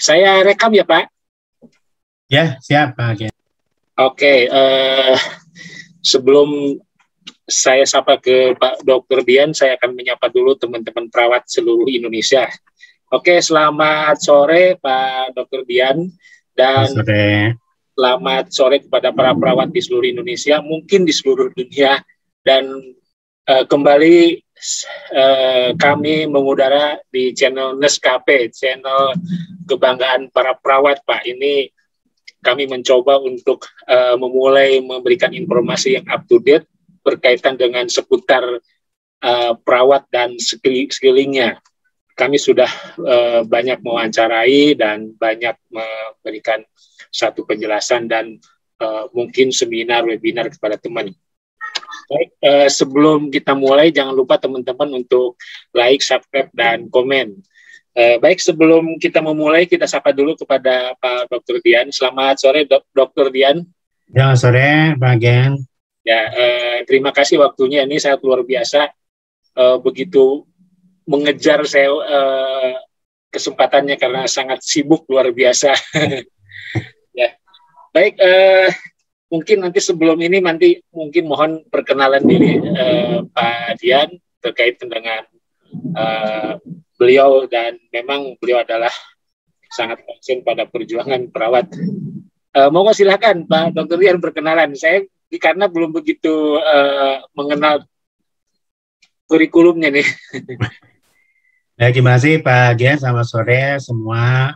Saya rekam ya, Pak? Ya, siap, Pak Gen. Oke, sebelum saya sapa ke Pak Dr. Dian, saya akan menyapa dulu teman-teman perawat seluruh Indonesia. Oke, selamat sore Pak Dr. Dian, dan selamat sore kepada para perawat di seluruh Indonesia, mungkin di seluruh dunia, dan kembali kami mengudara di channel Neskape, channel kebanggaan para perawat, Pak. Ini kami mencoba untuk memulai memberikan informasi yang up to date berkaitan dengan seputar perawat dan sekelilingnya. Kami sudah banyak mewawancarai dan banyak memberikan satu penjelasan dan mungkin seminar, webinar kepada teman. Baik, sebelum kita mulai, jangan lupa teman-teman untuk like, subscribe, dan komen. Baik, sebelum kita memulai, kita sapa dulu kepada Pak Dr. Dian. Selamat sore, Dr. Dian. Selamat sore, Pak Gen. Ya, terima kasih waktunya. Ini sangat luar biasa. Begitu mengejar saya kesempatannya karena sangat sibuk luar biasa. Ya, baik. Mungkin nanti sebelum ini mungkin mohon perkenalan diri Pak Dian terkait dengan beliau, dan memang beliau adalah sangat konsen pada perjuangan perawat. Monggo silakan Pak Dr. Dian perkenalan. Saya karena belum begitu mengenal kurikulumnya nih. Ya, terima kasih Pak Gen. Selamat sore semua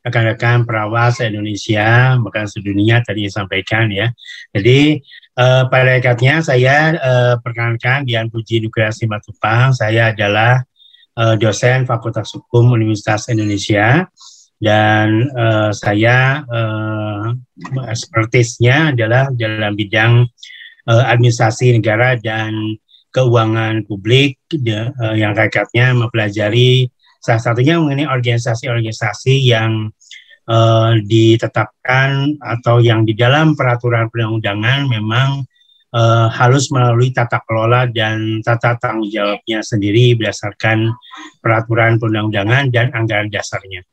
rekan-rekan perawat se-Indonesia, bahkan sedunia tadi disampaikan ya. Jadi pada dekatnya saya perkenalkan Dian Puji Nugraha Simatupang. Saya adalah dosen Fakultas Hukum Universitas Indonesia, dan saya expertise-nya adalah dalam bidang administrasi negara dan keuangan publik, yang kakaknya mempelajari salah satunya mengenai organisasi-organisasi yang ditetapkan atau yang di dalam peraturan perundang-undangan memang harus melalui tata kelola dan tata tanggung jawabnya sendiri berdasarkan peraturan perundang-undangan dan anggaran dasarnya.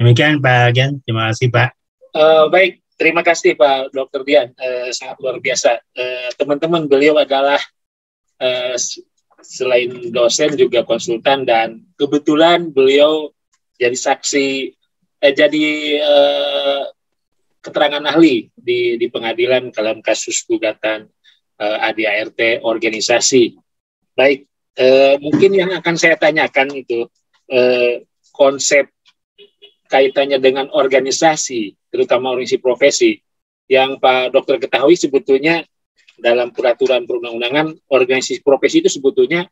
Demikian Pak Gen, terima kasih Pak. Baik, terima kasih Pak Dr. Dian, sangat luar biasa. Teman-teman, beliau adalah selain dosen juga konsultan, dan kebetulan beliau jadi saksi, keterangan ahli di pengadilan dalam kasus gugatan ADART organisasi. Baik, mungkin yang akan saya tanyakan itu konsep kaitannya dengan organisasi, terutama organisasi profesi, yang Pak Dokter ketahui sebetulnya dalam peraturan perundang-undangan organisasi profesi itu sebetulnya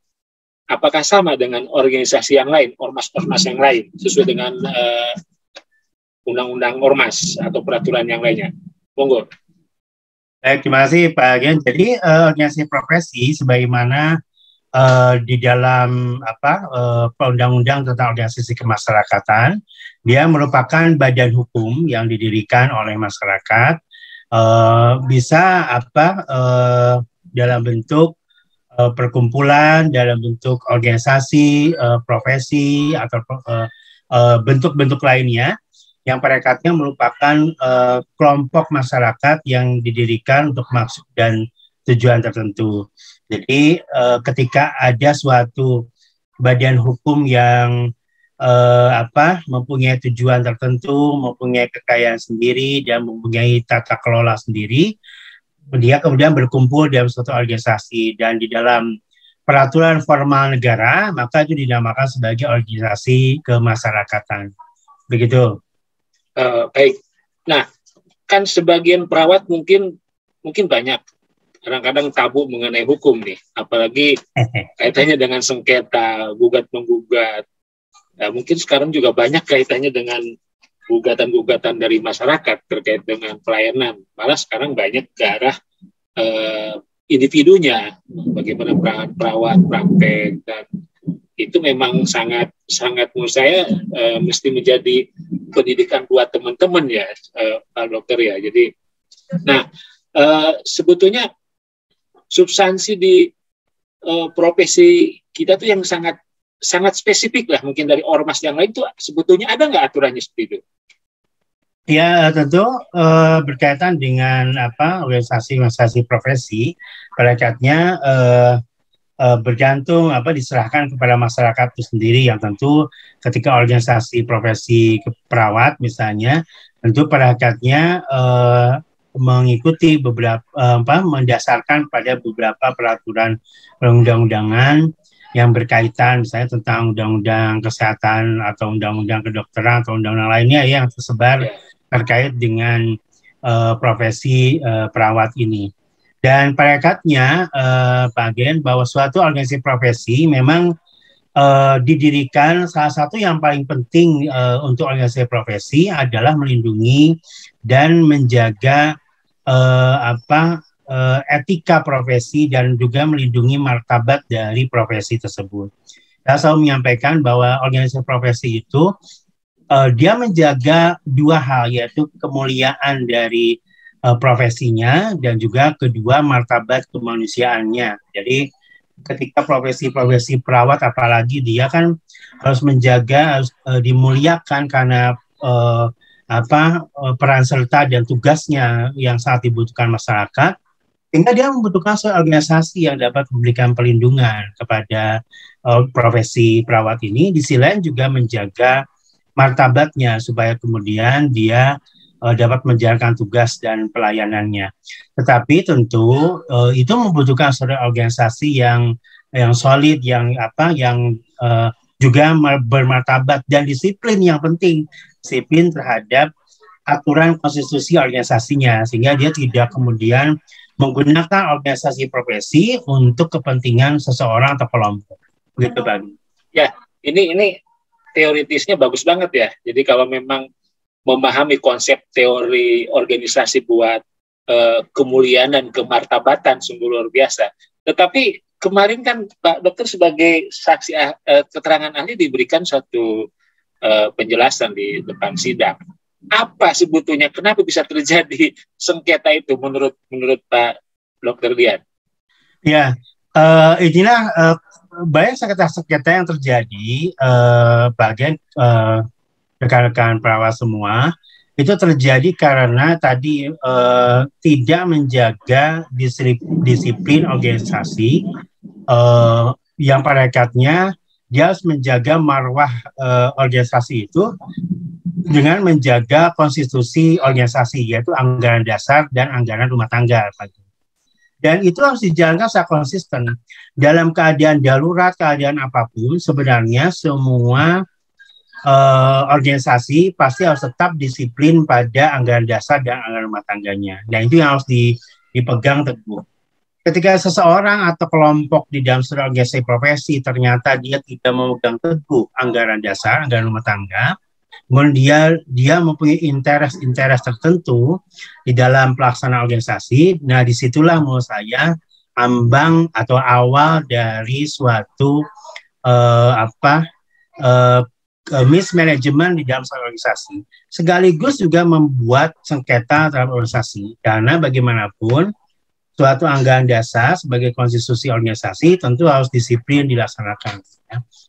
apakah sama dengan organisasi yang lain, ormas-ormas yang lain, sesuai dengan undang-undang ormas atau peraturan yang lainnya. Monggo. Baik, terima kasih Pak Gen. Jadi organisasi profesi sebagaimana di dalam undang-undang tentang organisasi kemasyarakatan, dia merupakan badan hukum yang didirikan oleh masyarakat, bisa dalam bentuk perkumpulan, dalam bentuk organisasi, profesi, atau bentuk-bentuk lainnya yang pada hakikatnya merupakan kelompok masyarakat yang didirikan untuk maksud dan tujuan tertentu. Jadi ketika ada suatu badan hukum yang mempunyai tujuan tertentu, mempunyai kekayaan sendiri, dan mempunyai tata kelola sendiri, dia kemudian berkumpul dalam suatu organisasi, dan di dalam peraturan formal negara, maka itu dinamakan sebagai organisasi kemasyarakatan. Begitu. Baik. Nah, kan sebagian perawat mungkin banyak kadang-kadang tabu mengenai hukum nih, apalagi kaitannya dengan sengketa, gugat-menggugat. Nah, mungkin sekarang juga banyak kaitannya dengan gugatan-gugatan dari masyarakat terkait dengan pelayanan. Malah sekarang banyak ke arah individunya, bagaimana perawat, praktek, dan itu memang sangat menurut saya mesti menjadi pendidikan buat teman-teman ya, Pak Dokter ya. Jadi, nah sebetulnya substansi di profesi kita tuh yang sangat sangat spesifik lah, mungkin dari ormas yang lain itu sebetulnya ada nggak aturannya seperti itu? Ya, tentu berkaitan dengan organisasi profesi, perakatnya bergantung diserahkan kepada masyarakat itu sendiri, yang tentu ketika organisasi profesi perawat misalnya, tentu perakatnya mengikuti mendasarkan pada beberapa peraturan perundang-undangan yang berkaitan misalnya tentang undang-undang kesehatan atau undang-undang kedokteran atau undang-undang lainnya yang tersebar terkait dengan profesi perawat ini. Dan perakatnya Pak Gen, bahwa suatu organisasi profesi memang didirikan, salah satu yang paling penting untuk organisasi profesi adalah melindungi dan menjaga etika profesi dan juga melindungi martabat dari profesi tersebut. Saya selalu menyampaikan bahwa organisasi profesi itu dia menjaga dua hal, yaitu kemuliaan dari profesinya dan juga kedua martabat kemanusiaannya. Jadi ketika profesi perawat apalagi dia kan harus menjaga, harus dimuliakan karena peran serta dan tugasnya yang sangat dibutuhkan masyarakat, sehingga dia membutuhkan suatu organisasi yang dapat memberikan perlindungan kepada profesi perawat ini. Di sisi lain juga menjaga martabatnya supaya kemudian dia dapat menjalankan tugas dan pelayanannya. Tetapi tentu itu membutuhkan suatu organisasi yang solid, yang juga bermartabat dan disiplin, yang penting disiplin terhadap aturan konstitusi organisasinya, sehingga dia tidak kemudian menggunakan organisasi profesi untuk kepentingan seseorang atau kelompok. Begitu, Bang. Ya, ini teoritisnya bagus banget ya. Jadi kalau memang memahami konsep teori organisasi buat kemuliaan dan kemartabatan sungguh luar biasa. Tetapi kemarin kan Pak Dokter sebagai saksi keterangan ahli diberikan suatu penjelasan di depan sidang. Apa sebetulnya, kenapa bisa terjadi sengketa itu menurut Pak Dokter Dian? Ya, inilah banyak sengketa yang terjadi, bagian rekan-rekan perawat semua, itu terjadi karena tadi tidak menjaga disiplin organisasi, yang pada hakikatnya dia harus menjaga marwah organisasi itu dengan menjaga konstitusi organisasi, yaitu anggaran dasar dan anggaran rumah tangga. Dan itu harus dijalankan secara konsisten. Dalam keadaan darurat, keadaan apapun, sebenarnya semua organisasi pasti harus tetap disiplin pada anggaran dasar dan anggaran rumah tangganya. Dan itu yang harus dipegang teguh. Ketika seseorang atau kelompok di dalam sebuah organisasi profesi ternyata dia tidak memegang teguh anggaran dasar, anggaran rumah tangga, kemudian dia mempunyai interest tertentu di dalam pelaksanaan organisasi. Nah, disitulah menurut saya ambang atau awal dari suatu mismanagement di dalam suatu organisasi, sekaligus juga membuat sengketa terhadap organisasi. Karena bagaimanapun suatu anggaran dasar sebagai konstitusi organisasi tentu harus disiplin dilaksanakan.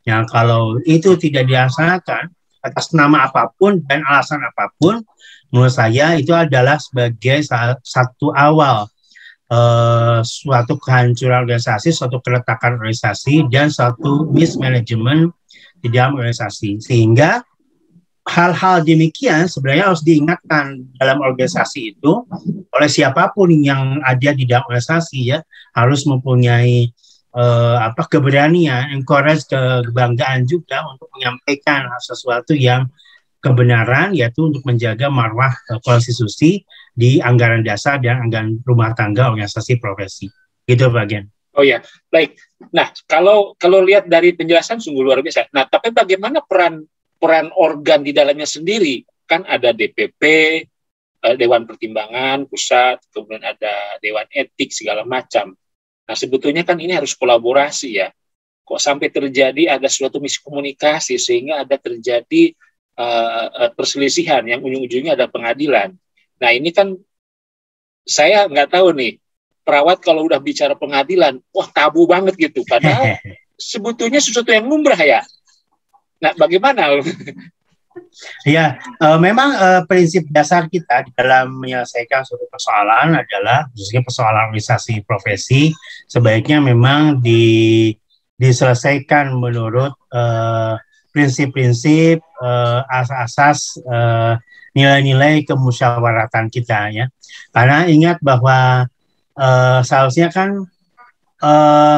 Yang kalau itu tidak dilaksanakan atas nama apapun dan alasan apapun, menurut saya itu adalah sebagai satu awal suatu kehancuran organisasi, suatu keretakan organisasi, dan suatu mismanagement di dalam organisasi. Sehingga hal-hal demikian sebenarnya harus diingatkan dalam organisasi itu oleh siapapun yang ada di dalam organisasi, ya, harus mempunyai keberanian, encourage, kebanggaan juga untuk menyampaikan sesuatu yang kebenaran, yaitu untuk menjaga marwah konstitusi di anggaran dasar dan anggaran rumah tangga organisasi profesi. Gitu, Pak Gen. Oh ya, baik. Nah, kalau lihat dari penjelasan sungguh luar biasa. Nah, tapi bagaimana peran organ di dalamnya sendiri? Kan ada DPP, Dewan Pertimbangan Pusat, kemudian ada Dewan Etik, segala macam. Nah, sebetulnya kan ini harus kolaborasi, ya. Kok sampai terjadi ada suatu miskomunikasi sehingga ada terjadi perselisihan yang ujung-ujungnya ada pengadilan. Nah, ini kan saya nggak tahu nih, perawat kalau udah bicara pengadilan, wah tabu banget gitu. Padahal sebetulnya sesuatu yang lumrah ya. Nah, bagaimana? Ya, memang prinsip dasar kita dalam menyelesaikan suatu persoalan adalah, khususnya persoalan organisasi profesi, sebaiknya memang diselesaikan menurut prinsip-prinsip, asas-asas, nilai-nilai kemusyawaratan kita ya. Karena ingat bahwa seharusnya kan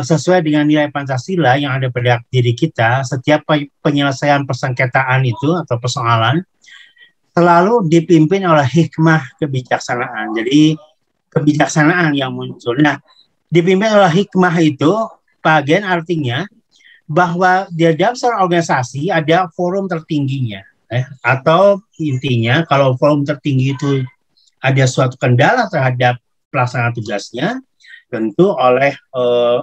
sesuai dengan nilai Pancasila yang ada pada diri kita, setiap penyelesaian persengketaan itu atau persoalan selalu dipimpin oleh hikmah kebijaksanaan. Jadi kebijaksanaan yang muncul. Nah, dipimpin oleh hikmah itu, bagian artinya bahwa di dalam sebuah organisasi ada forum tertingginya. Atau intinya kalau forum tertinggi itu ada suatu kendala terhadap pelaksanaan tugasnya, tentu oleh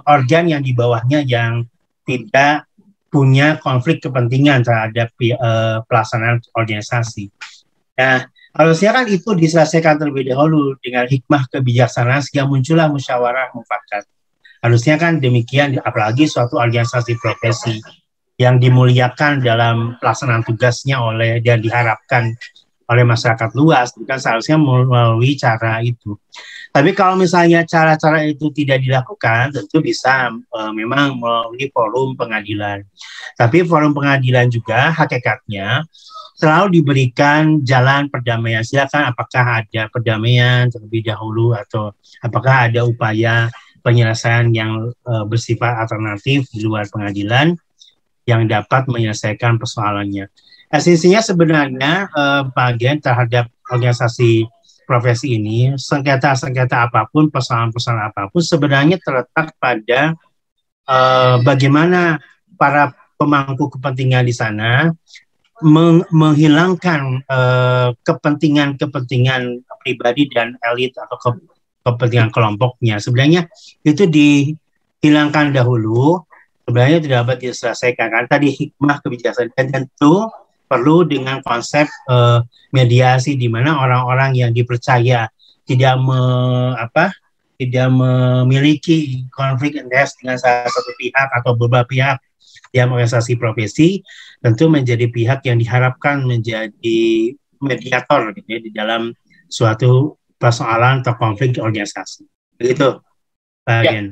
organ yang di bawahnya yang tidak punya konflik kepentingan terhadap pelaksanaan organisasi. Nah, harusnya kan itu diselesaikan terlebih dahulu dengan hikmah kebijaksanaan sehingga muncullah musyawarah mufakat. Harusnya kan demikian, apalagi suatu organisasi profesi yang dimuliakan dalam pelaksanaan tugasnya oleh dan diharapkan oleh masyarakat luas, kan seharusnya melalui cara itu. Tapi kalau misalnya cara-cara itu tidak dilakukan, tentu bisa memang melalui forum pengadilan. Tapi forum pengadilan juga hakikatnya selalu diberikan jalan perdamaian. Silakan apakah ada perdamaian terlebih dahulu atau apakah ada upaya penyelesaian yang bersifat alternatif di luar pengadilan yang dapat menyelesaikan persoalannya. Esensinya sebenarnya bagian terhadap organisasi profesi ini, sengketa-sengketa apapun, persoalan-persoalan apapun sebenarnya terletak pada bagaimana para pemangku kepentingan di sana menghilangkan kepentingan-kepentingan pribadi dan elit atau kepentingan kelompoknya. Sebenarnya itu dihilangkan dahulu, sebenarnya tidak dapat diselesaikan. Karena tadi hikmah kebijaksanaan dan tentu perlu dengan konsep mediasi di mana orang-orang yang dipercaya tidak memiliki konflik interest dengan salah satu pihak atau beberapa pihak dalam organisasi profesi, tentu menjadi pihak yang diharapkan menjadi mediator gitu ya, di dalam suatu persoalan atau konflik organisasi. Begitu, Pak Gen.